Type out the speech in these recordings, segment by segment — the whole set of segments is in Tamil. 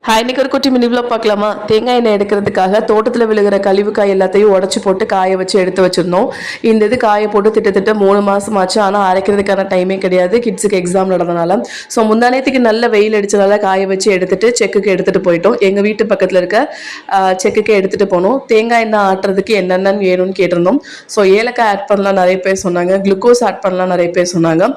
இன்னைக்கு ஒரு குட்டி மினி விலாக் பார்க்கலாமா? தேங்காய் எண்ணெய் எடுக்கிறதுக்காக தோட்டத்தில் விழுகிற கழிவு காய் எல்லாத்தையும் உடச்சி போட்டு காய வச்சு எடுத்து வச்சிருந்தோம். இந்த இது காய போட்டு திட்டத்தட்ட 3 மாதம் ஆச்சு. ஆனால் அரைக்கிறதுக்கான டைமே கிடையாது, கிட்ஸுக்கு எக்ஸாம் நடந்தனால. ஸோ முந்தானத்துக்கு நல்ல வெயில் அடிச்சதால காய வச்சு எடுத்துட்டு செக்குக்கு எடுத்துகிட்டு போயிட்டோம். எங்கள் வீட்டு பக்கத்தில் இருக்க செக்குக்கு எடுத்துகிட்டு போனோம். தேங்காய் எண்ணெய் ஆட்டுறதுக்கு என்னென்னு வேணும்னு கேட்டிருந்தோம். ஸோ ஏலக்காய் ஆட் பண்ணலாம் நிறைய பேர் சொன்னாங்க, குளுக்கோஸ் ஆட் பண்ணலாம் நிறைய பேர் சொன்னாங்க,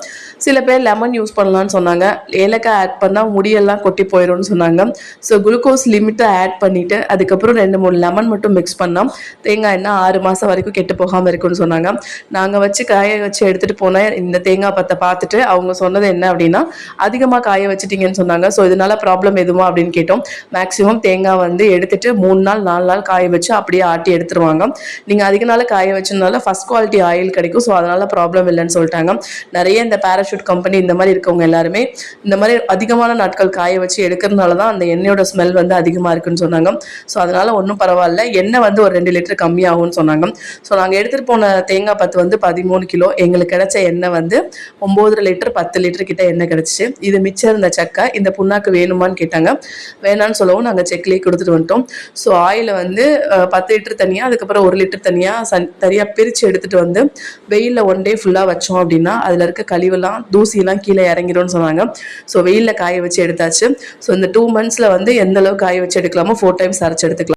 சில பேர் லெமன் யூஸ் பண்ணலான்னு சொன்னாங்க. ஏலக்காய் ஆட் பண்ணால் முடியெல்லாம் கொட்டி போயிடும்னு சொன்னாங்க. ஸோ குளுக்கோஸ் லிமிட்டை ஆட் பண்ணிவிட்டு அதுக்கப்புறம் 2-3 லெமன் மட்டும் மிக்ஸ் பண்ணோம். தேங்காய் எண்ணெய் 6 மாதம் வரைக்கும் கெட்டு போகாமல் இருக்குன்னு சொன்னாங்க. நாங்கள் வச்சு காய வச்சு எடுத்துகிட்டு போனேன். இந்த தேங்காய் பத்தை பார்த்துட்டு அவங்க சொன்னது என்ன அப்படின்னா, அதிகமாக காய வச்சுட்டிங்கன்னு சொன்னாங்க. ஸோ இதனால் ப்ராப்ளம் எதுவும் அப்படின்னு கேட்டோம். மேக்ஸிமம் தேங்காய் வந்து எடுத்துகிட்டு 3 நாள் 4 நாள் காய வச்சு அப்படியே ஆட்டி எடுத்துருவாங்க. நீங்கள் அதிக நாள் காய வச்சதுனால ஃபஸ்ட் குவாலிட்டி ஆயில் கிடைக்கும். ஸோ அதனால் ப்ராப்ளம் இல்லைன்னு சொல்லிட்டாங்க. நிறைய இந்த பேராஷூட் கம்பெனி இந்த மாதிரி இருக்கவங்க எல்லாருமே இந்த மாதிரி அதிகமான நாட்கள் காய வச்சு எடுக்கிறதுனால தான் அந்த எண்ணெயோட ஸ்மெல் வந்து அதிகமாக இருக்குன்னு சொன்னாங்க. ஸோ அதனால் ஒன்றும் பரவாயில்ல, எண்ணெய் வந்து ஒரு 2 லிட்டர் கம்மியாகும்னு சொன்னாங்க. ஸோ நாங்கள் எடுத்துகிட்டு போன தேங்காய் பத்து வந்து 13 கிலோ. எங்களுக்கு கிடைச்ச எண்ணெய் வந்து 9 லிட்டர் 10 லிட்டர் கிட்ட எண்ணெய் கிடச்சிச்சு. இது மிச்சம் இருந்த சக்கை இந்த புண்ணாக்கு வேணுமான்னு கேட்டாங்க. வேணான்னு சொல்லவும் நாங்கள் செக்லேயே கொடுத்துட்டு வந்துட்டோம். ஸோ ஆயில் வந்து 10 லிட்டர் தனியாக, அதுக்கப்புறம் 1 லிட்டர் தனியாக தனியாக பிரித்து எடுத்துகிட்டு வந்து வெயிலில் 1 டே ஃபுல்லாக வச்சோம் அப்படின்னா அதில் இருக்க கழிவுலாம் தூசியெல்லாம் கீழே இறங்கிடும்னு சொன்னாங்க. ஸோ வெயிலில் காய வச்சு எடுத்தாச்சு. ஸோ இந்த 2 months வந்து எந்த அளவுக்கு காய வச்சு எடுக்கலாமோ 4 times அரைச்சு எடுத்துக்கலாம்.